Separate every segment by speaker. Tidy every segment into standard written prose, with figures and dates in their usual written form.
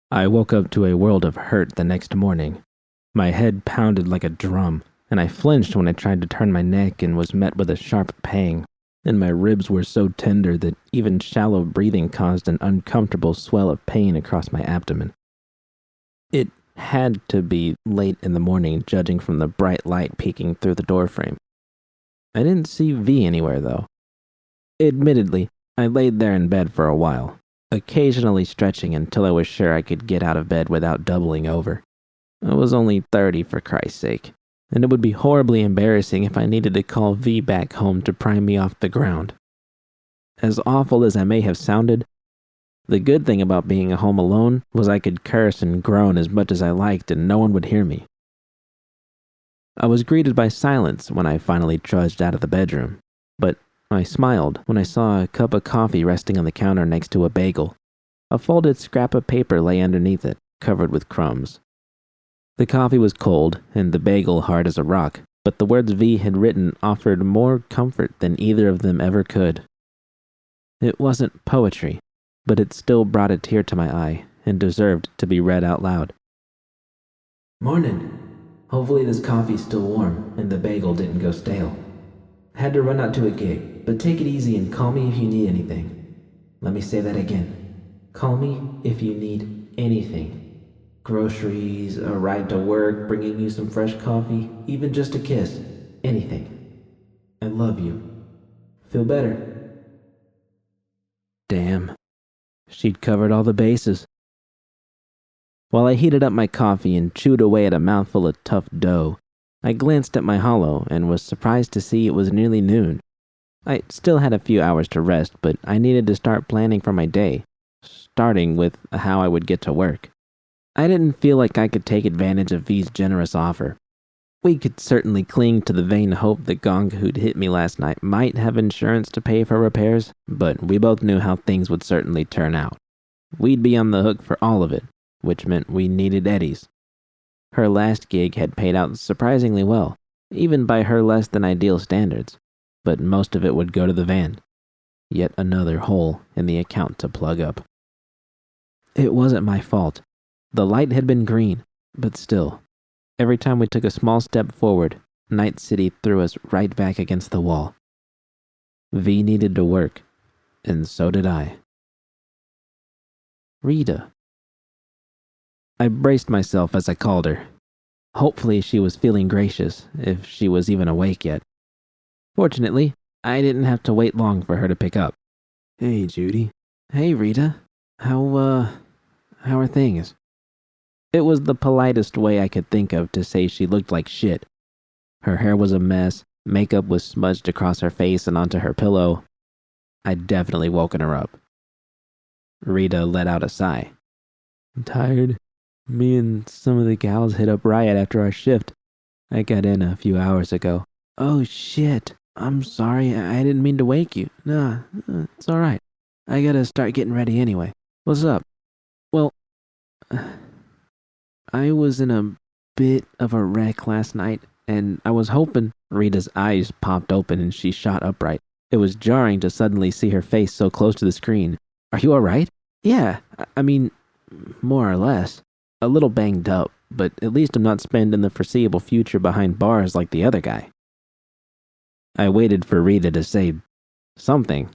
Speaker 1: I woke up to a world of hurt the next morning. My head pounded like a drum, and I flinched when I tried to turn my neck and was met with a sharp pang, and my ribs were so tender that even shallow breathing caused an uncomfortable swell of pain across my abdomen. It had to be late in the morning, judging from the bright light peeking through the doorframe. I didn't see V anywhere, though. Admittedly, I laid there in bed for a while, occasionally stretching until I was sure I could get out of bed without doubling over. I was only 30, for Christ's sake, and it would be horribly embarrassing if I needed to call V back home to pry me off the ground. As awful as I may have sounded, the good thing about being home alone was I could curse and groan as much as I liked and no one would hear me. I was greeted by silence when I finally trudged out of the bedroom, but I smiled when I saw a cup of coffee resting on the counter next to a bagel. A folded scrap of paper lay underneath it, covered with crumbs. The coffee was cold and the bagel hard as a rock, but the words V had written offered more comfort than either of them ever could. It wasn't poetry, but it still brought a tear to my eye and deserved to be read out loud. Morning. Hopefully this coffee's still warm and the bagel didn't go stale. Had to run out to a gig, but take it easy and call me if you need anything. Let me say that again. Call me if you need anything. Groceries, a ride to work, bringing you some fresh coffee, even just a kiss. Anything. I love you. Feel better. Damn. She'd covered all the bases. While I heated up my coffee and chewed away at a mouthful of tough dough, I glanced at my holo and was surprised to see it was nearly noon. I still had a few hours to rest, but I needed to start planning for my day, starting with how I would get to work. I didn't feel like I could take advantage of V's generous offer. We could certainly cling to the vain hope that Gong, who'd hit me last night, might have insurance to pay for repairs, but we both knew how things would certainly turn out. We'd be on the hook for all of it, which meant we needed Eddie's. Her last gig had paid out surprisingly well, even by her less than ideal standards, but most of it would go to the van. Yet another hole in the account to plug up. It wasn't my fault. The light had been green, but still, every time we took a small step forward, Night City threw us right back against the wall. V needed to work, and so did I. Rita. I braced myself as I called her. Hopefully she was feeling gracious, if she was even awake yet. Fortunately, I didn't have to wait long for her to pick up. Hey, Judy. Hey, Rita. How are things? It was the politest way I could think of to say she looked like shit. Her hair was a mess, makeup was smudged across her face and onto her pillow. I'd definitely woken her up. Rita let out a sigh. I'm tired. Me and some of the gals hit up Riot after our shift. I got in a few hours ago. Oh shit. I'm sorry. I didn't mean to wake you. Nah, it's alright. I gotta start getting ready anyway. What's up? Well, I was in a bit of a wreck last night, and I was hoping. Rita's eyes popped open and she shot upright. It was jarring to suddenly see her face so close to the screen. Are you alright? Yeah, I mean, more or less. A little banged up, but at least I'm not spending the foreseeable future behind bars like the other guy. I waited for Rita to say something,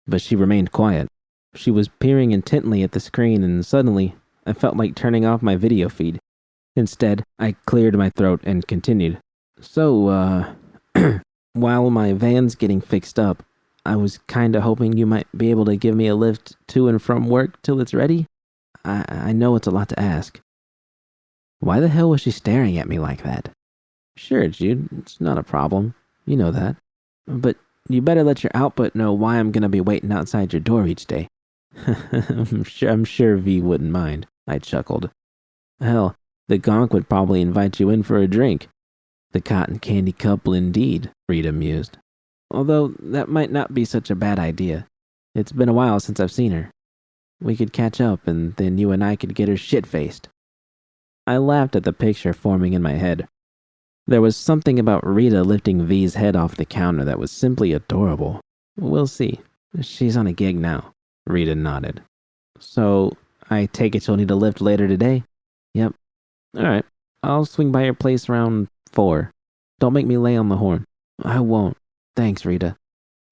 Speaker 1: but she remained quiet. She was peering intently at the screen, and suddenly I felt like turning off my video feed. Instead, I cleared my throat and continued. So, while my van's getting fixed up, I was kinda hoping you might be able to give me a lift to and from work till it's ready. I know it's a lot to ask. Why the hell was she staring at me like that? Sure, Jude, it's not a problem. You know that. But you better let your output know why I'm gonna be waiting outside your door each day. I'm sure V wouldn't mind, I chuckled. Hell, the gonk would probably invite you in for a drink. The cotton candy couple indeed, Rita mused. Although that might not be such a bad idea. It's been a while since I've seen her. We could catch up and then you and I could get her shit-faced. I laughed at the picture forming in my head. There was something about Rita lifting V's head off the counter that was simply adorable. We'll see. She's on a gig now. Rita nodded. So, I take it you'll need a lift later today? Yep. Alright, I'll swing by your place around 4. Don't make me lay on the horn. I won't. Thanks, Rita.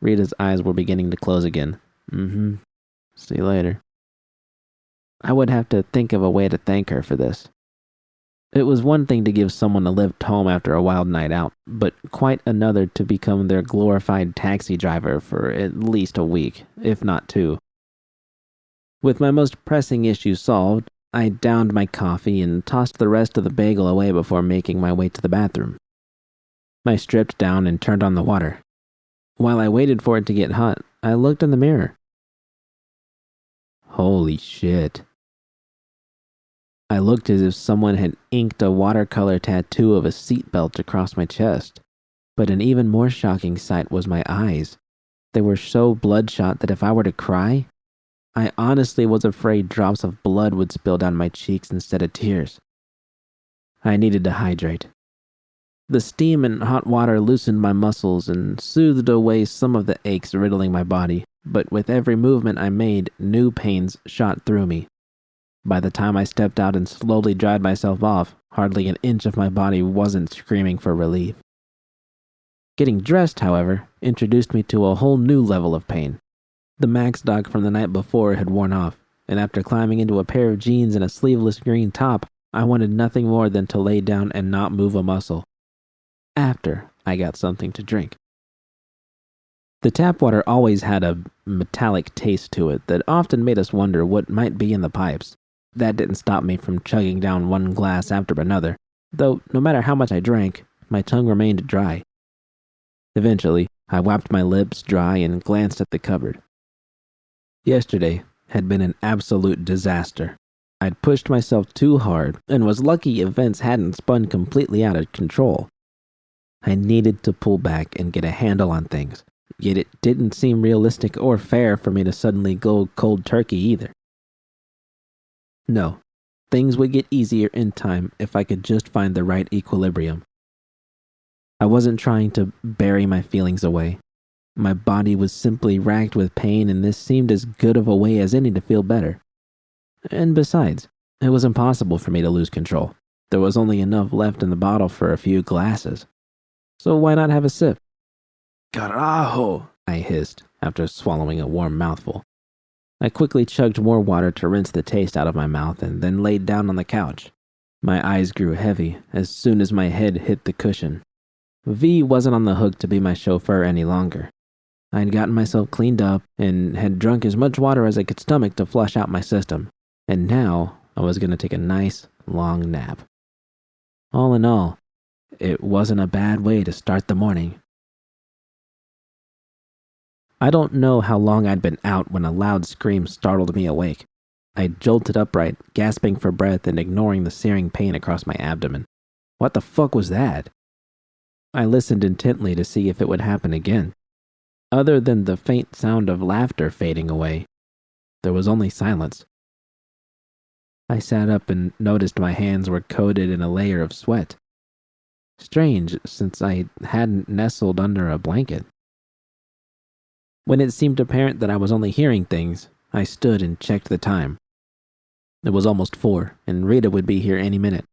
Speaker 1: Rita's eyes were beginning to close again. See you later. I would have to think of a way to thank her for this. It was one thing to give someone a lift home after a wild night out, but quite another to become their glorified taxi driver for at least a week, if not 2. With my most pressing issue solved, I downed my coffee and tossed the rest of the bagel away before making my way to the bathroom. I stripped down and turned on the water. While I waited for it to get hot, I looked in the mirror. Holy shit. I looked as if someone had inked a watercolor tattoo of a seatbelt across my chest. But an even more shocking sight was my eyes. They were so bloodshot that if I were to cry, I honestly was afraid drops of blood would spill down my cheeks instead of tears. I needed to hydrate. The steam and hot water loosened my muscles and soothed away some of the aches riddling my body, but with every movement I made, new pains shot through me. By the time I stepped out and slowly dried myself off, hardly an inch of my body wasn't screaming for relief. Getting dressed, however, introduced me to a whole new level of pain. The Max Dog from the night before had worn off, and after climbing into a pair of jeans and a sleeveless green top, I wanted nothing more than to lay down and not move a muscle. After I got something to drink. The tap water always had a metallic taste to it that often made us wonder what might be in the pipes. That didn't stop me from chugging down one glass after another, though no matter how much I drank, my tongue remained dry. Eventually, I wiped my lips dry and glanced at the cupboard. Yesterday had been an absolute disaster. I'd pushed myself too hard and was lucky events hadn't spun completely out of control. I needed to pull back and get a handle on things, yet it didn't seem realistic or fair for me to suddenly go cold turkey either. No, things would get easier in time if I could just find the right equilibrium. I wasn't trying to bury my feelings away. My body was simply racked with pain, and this seemed as good of a way as any to feel better. And besides, it was impossible for me to lose control. There was only enough left in the bottle for a few glasses. So why not have a sip? Carajo, I hissed after swallowing a warm mouthful. I quickly chugged more water to rinse the taste out of my mouth and then laid down on the couch. My eyes grew heavy as soon as my head hit the cushion. V wasn't on the hook to be my chauffeur any longer. I had gotten myself cleaned up and had drunk as much water as I could stomach to flush out my system. And now I was going to take a nice, long nap. All in all, it wasn't a bad way to start the morning. I don't know how long I'd been out when a loud scream startled me awake. I jolted upright, gasping for breath and ignoring the searing pain across my abdomen. What the fuck was that? I listened intently to see if it would happen again. Other than the faint sound of laughter fading away, there was only silence. I sat up and noticed my hands were coated in a layer of sweat. Strange, since I hadn't nestled under a blanket. When it seemed apparent that I was only hearing things, I stood and checked the time. It was almost 4, and Rita would be here any minute.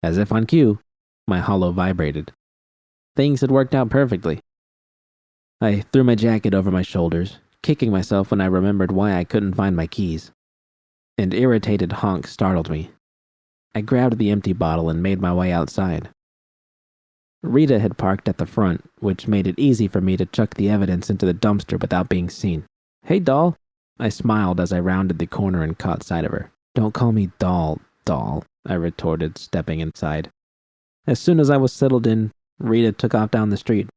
Speaker 1: As if on cue, my hollow vibrated. Things had worked out perfectly. I threw my jacket over my shoulders, kicking myself when I remembered why I couldn't find my keys. An irritated honk startled me. I grabbed the empty bottle and made my way outside. Rita had parked at the front, which made it easy for me to chuck the evidence into the dumpster without being seen. Hey, doll. I smiled as I rounded the corner and caught sight of her. Don't call me doll, I retorted, stepping inside. As soon as I was settled in, Rita took off down the street.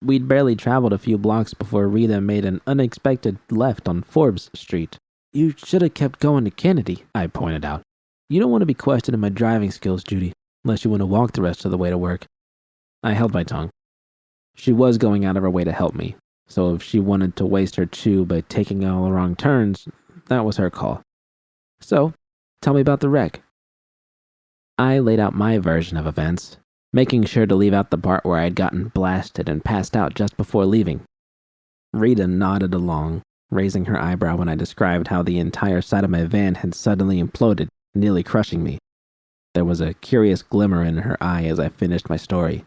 Speaker 1: We'd barely traveled a few blocks before Rita made an unexpected left on Forbes Street. You should have kept going to Kennedy, I pointed out. You don't want to be questioning my driving skills, Judy, unless you want to walk the rest of the way to work. I held my tongue. She was going out of her way to help me, so if she wanted to waste her chew by taking all the wrong turns, that was her call. So, tell me about the wreck. I laid out my version of events, making sure to leave out the part where I'd gotten blasted and passed out just before leaving. Rita nodded along, raising her eyebrow when I described how the entire side of my van had suddenly imploded, nearly crushing me. There was a curious glimmer in her eye as I finished my story.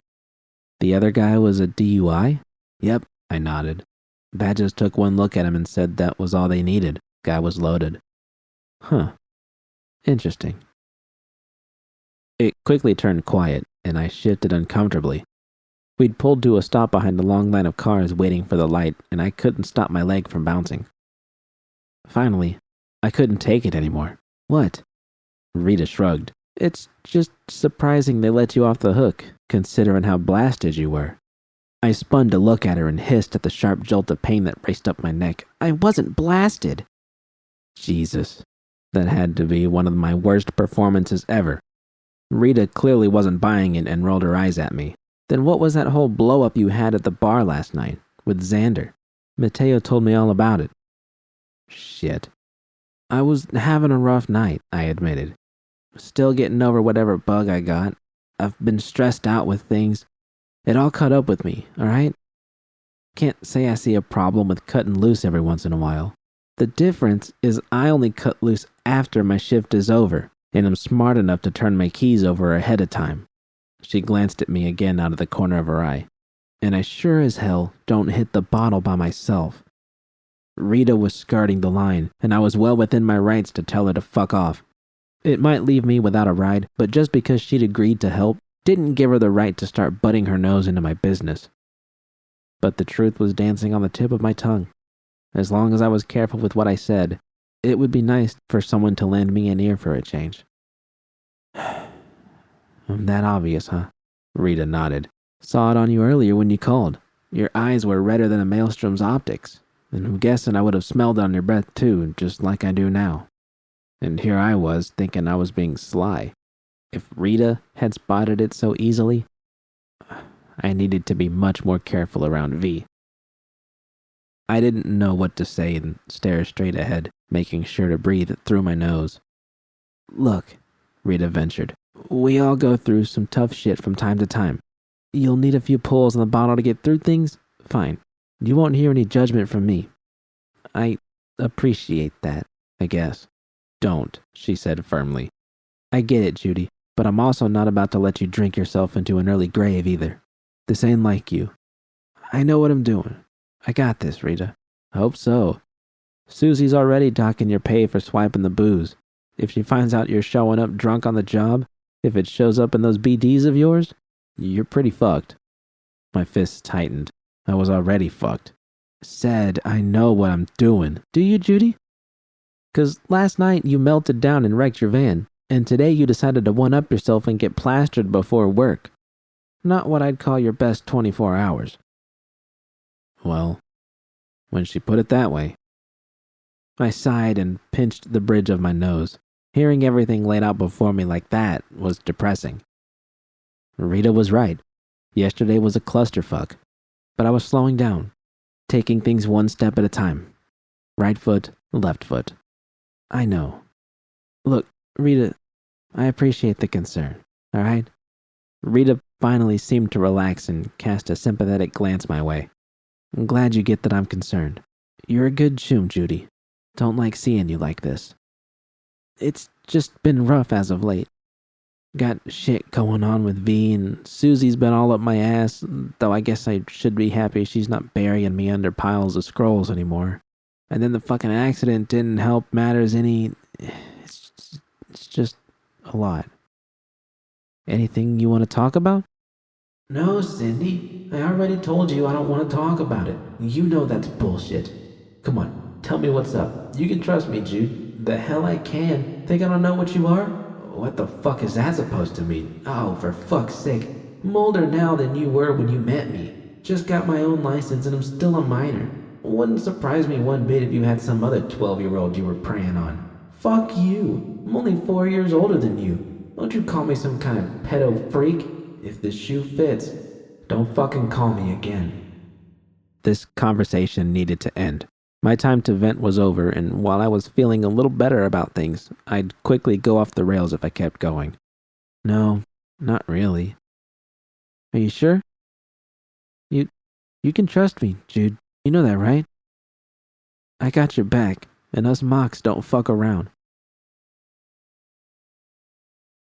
Speaker 1: The other guy was a DUI? Yep, I nodded. Badges took one look at him and said that was all they needed. Guy was loaded. Huh. Interesting. It quickly turned quiet, and I shifted uncomfortably. We'd pulled to a stop behind a long line of cars waiting for the light, and I couldn't stop my leg from bouncing. Finally, I couldn't take it anymore. What? Rita shrugged. It's just surprising they let you off the hook, considering how blasted you were. I spun to look at her and hissed at the sharp jolt of pain that raced up my neck. I wasn't blasted. Jesus, that had to be one of my worst performances ever. Rita clearly wasn't buying it and rolled her eyes at me. Then what was that whole blow-up you had at the bar last night, with Xander? Mateo told me all about it. Shit. I was having a rough night, I admitted. Still getting over whatever bug I got. I've been stressed out with things. It all caught up with me, alright? Can't say I see a problem with cutting loose every once in a while. The difference is I only cut loose after my shift is over, and I'm smart enough to turn my keys over ahead of time. She glanced at me again out of the corner of her eye. And I sure as hell don't hit the bottle by myself. Rita was skirting the line, and I was well within my rights to tell her to fuck off. It might leave me without a ride, but just because she'd agreed to help didn't give her the right to start butting her nose into my business. But the truth was dancing on the tip of my tongue. As long as I was careful with what I said, it would be nice for someone to lend me an ear for a change. That obvious, huh? Rita nodded. Saw it on you earlier when you called. Your eyes were redder than a maelstrom's optics, and I'm guessing I would have smelled it on your breath too, just like I do now. And here I was, thinking I was being sly. If Rita had spotted it so easily, I needed to be much more careful around V. I didn't know what to say and stare straight ahead, making sure to breathe through my nose. Look, Rita ventured. We all go through some tough shit from time to time. You'll need a few pulls on the bottle to get through things? Fine. You won't hear any judgment from me. I appreciate that, I guess. Don't, she said firmly. I get it, Judy, but I'm also not about to let you drink yourself into an early grave either. This ain't like you. I know what I'm doing. I got this, Rita. I hope so. Susie's already docking your pay for swiping the booze. If she finds out you're showing up drunk on the job, if it shows up in those BDs of yours, you're pretty fucked. My fists tightened. I was already fucked. Said I know what I'm doing. Do you, Judy? 'Cause last night you melted down and wrecked your van, and today you decided to one-up yourself and get plastered before work. Not what I'd call your best 24 hours. Well, when she put it that way. I sighed and pinched the bridge of my nose. Hearing everything laid out before me like that was depressing. Rita was right. Yesterday was a clusterfuck, but I was slowing down, taking things one step at a time. Right foot, left foot. I know. Look, Rita, I appreciate the concern, all right? Rita finally seemed to relax and cast a sympathetic glance my way. I'm glad you get that I'm concerned. You're a good choom, Judy. Don't like seeing you like this. It's just been rough as of late. Got shit going on with V, and Susie's been all up my ass, though I guess I should be happy she's not burying me under piles of scrolls anymore. And then the fucking accident didn't help matters any. It's just a lot. Anything you want to talk about? No, Cindy. I already told you I don't want to talk about it. You know that's bullshit. Come on, tell me what's up. You can trust me, Jude. The hell I can. Think I don't know what you are? What the fuck is that supposed to mean? Oh, for fuck's sake. I'm older now than you were when you met me. Just got my own license and I'm still a minor. Wouldn't surprise me one bit if you had some other 12-year-old you were preying on. Fuck you. I'm only 4 years older than you. Don't you call me some kind of pedo freak. If the shoe fits, don't fucking call me again. This conversation needed to end. My time to vent was over, and while I was feeling a little better about things, I'd quickly go off the rails if I kept going. No, not really. Are you sure? You can trust me, Jude. You know that, right? I got your back, and us mocks don't fuck around.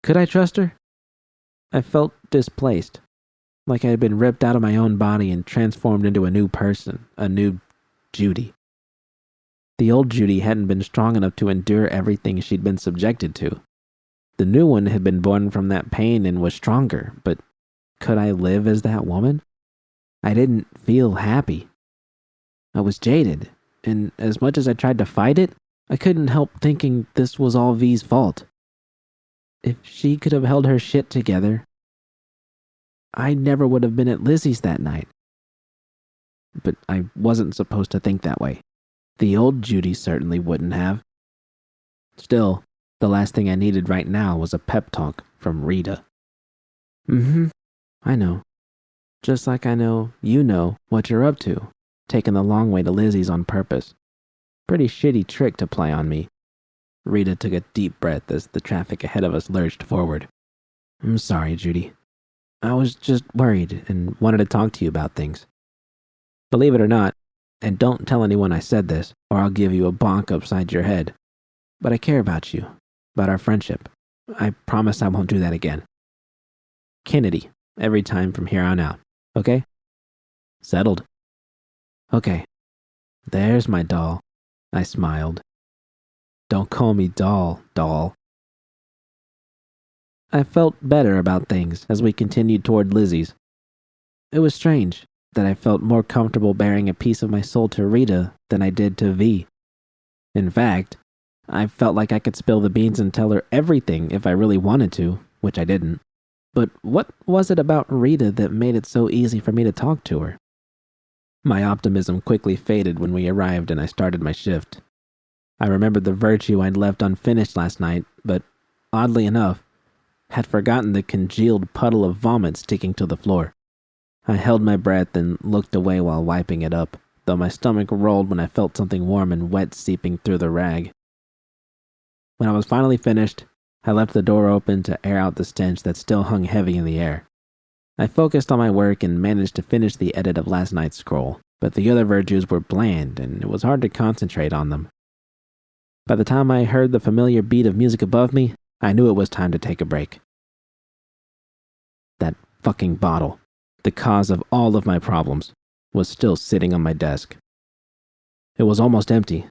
Speaker 1: Could I trust her? I felt displaced, like I had been ripped out of my own body and transformed into a new person, a new Judy. The old Judy hadn't been strong enough to endure everything she'd been subjected to. The new one had been born from that pain and was stronger, but could I live as that woman? I didn't feel happy. I was jaded, and as much as I tried to fight it, I couldn't help thinking this was all V's fault. If she could have held her shit together, I never would have been at Lizzie's that night. But I wasn't supposed to think that way. The old Judy certainly wouldn't have. Still, the last thing I needed right now was a pep talk from Rita. I know. Just like I know you know what you're up to, taking the long way to Lizzie's on purpose. Pretty shitty trick to play on me. Rita took a deep breath as the traffic ahead of us lurched forward. I'm sorry, Judy. I was just worried and wanted to talk to you about things. Believe it or not, and don't tell anyone I said this, or I'll give you a bonk upside your head. But I care about you, about our friendship. I promise I won't do that again. Kennedy, every time from here on out, okay? Settled. Okay. There's my doll. I smiled. Don't call me doll. I felt better about things as we continued toward Lizzie's. It was strange that I felt more comfortable bearing a piece of my soul to Rita than I did to V. In fact, I felt like I could spill the beans and tell her everything if I really wanted to, which I didn't. But what was it about Rita that made it so easy for me to talk to her? My optimism quickly faded when we arrived and I started my shift. I remembered the virtue I'd left unfinished last night, but oddly enough, had forgotten the congealed puddle of vomit sticking to the floor. I held my breath and looked away while wiping it up, though my stomach rolled when I felt something warm and wet seeping through the rag. When I was finally finished, I left the door open to air out the stench that still hung heavy in the air. I focused on my work and managed to finish the edit of last night's scroll, but the other virtues were bland and it was hard to concentrate on them. By the time I heard the familiar beat of music above me, I knew it was time to take a break. That fucking bottle, the cause of all of my problems, was still sitting on my desk. It was almost empty,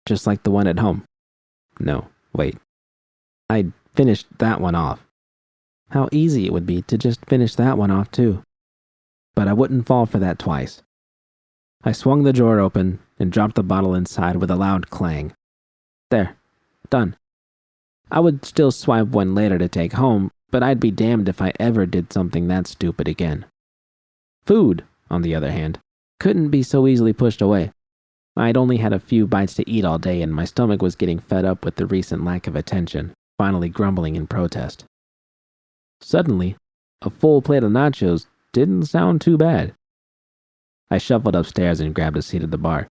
Speaker 1: just like the one at home. No, wait. I'd finished that one off. How easy it would be to just finish that one off too. But I wouldn't fall for that twice. I swung the drawer open and dropped the bottle inside with a loud clang. There, done. I would still swipe one later to take home, but I'd be damned if I ever did something that stupid again. Food, on the other hand, couldn't be so easily pushed away. I'd only had a few bites to eat all day and my stomach was getting fed up with the recent lack of attention, finally grumbling in protest. Suddenly, a full plate of nachos didn't sound too bad. I shuffled upstairs and grabbed a seat at the bar.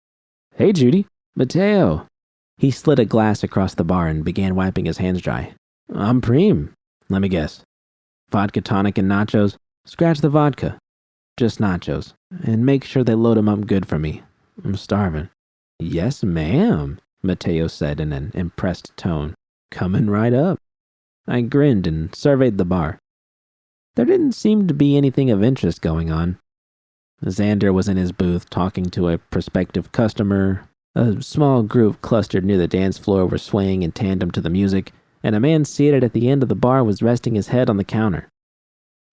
Speaker 1: Hey, Judy. Mateo. He slid a glass across the bar and began wiping his hands dry. I'm preem. Let me guess. Vodka tonic and nachos? Scratch the vodka. Just nachos. And make sure they load 'em up good for me. I'm starving. Yes, ma'am, Mateo said in an impressed tone. Coming right up. I grinned and surveyed the bar. There didn't seem to be anything of interest going on. Xander was in his booth talking to a prospective customer. A small group clustered near the dance floor were swaying in tandem to the music, and a man seated at the end of the bar was resting his head on the counter.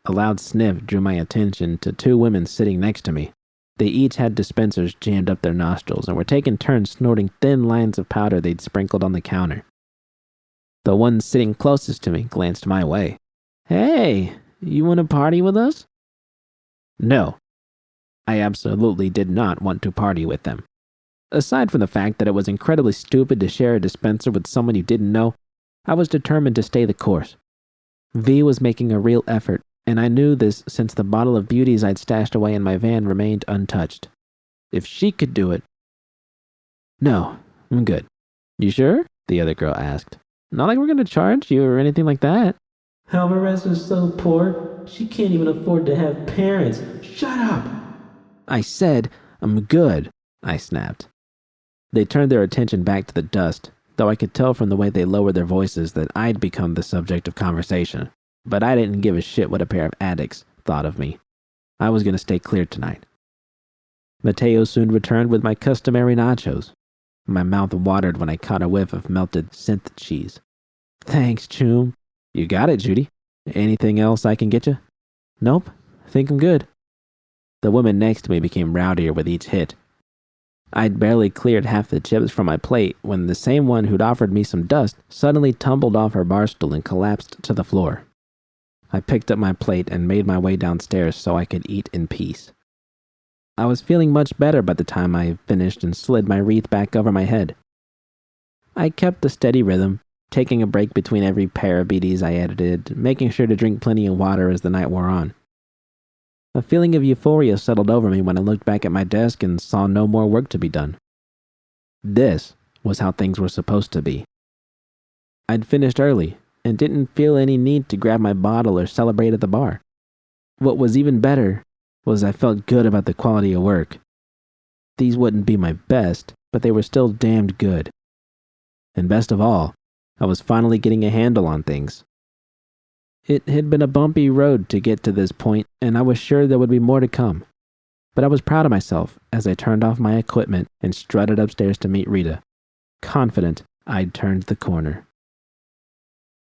Speaker 1: A loud sniff drew my attention to two women sitting next to me. They each had dispensers jammed up their nostrils and were taking turns snorting thin lines of powder they'd sprinkled on the counter. The one sitting closest to me glanced my way. Hey, you want to party with us? No. I absolutely did not want to party with them. Aside from the fact that it was incredibly stupid to share a dispenser with someone you didn't know, I was determined to stay the course. V was making a real effort, and I knew this since the bottle of beauties I'd stashed away in my van remained untouched. If she could do it... No, I'm good. You sure? The other girl asked. Not like we're going to charge you or anything like that. Alvarez is so poor, she can't even afford to have parents. Shut up! I said, I'm good, I snapped. They turned their attention back to the dust, though I could tell from the way they lowered their voices that I'd become the subject of conversation. But I didn't give a shit what a pair of addicts thought of me. I was going to stay clear tonight. Mateo soon returned with my customary nachos. My mouth watered when I caught a whiff of melted synth cheese. Thanks, Choom. You got it, Judy. Anything else I can get you? Nope. Think I'm good. The woman next to me became rowdier with each hit. I'd barely cleared half the chips from my plate when the same one who'd offered me some dust suddenly tumbled off her bar stool and collapsed to the floor. I picked up my plate and made my way downstairs so I could eat in peace. I was feeling much better by the time I finished and slid my wreath back over my head. I kept a steady rhythm, taking a break between every pair of BDs I edited, making sure to drink plenty of water as the night wore on. A feeling of euphoria settled over me when I looked back at my desk and saw no more work to be done. This was how things were supposed to be. I'd finished early and didn't feel any need to grab my bottle or celebrate at the bar. What was even better was I felt good about the quality of work. These wouldn't be my best, but they were still damned good. And best of all, I was finally getting a handle on things. It had been a bumpy road to get to this point, and I was sure there would be more to come. But I was proud of myself as I turned off my equipment and strutted upstairs to meet Rita, confident I'd turned the corner.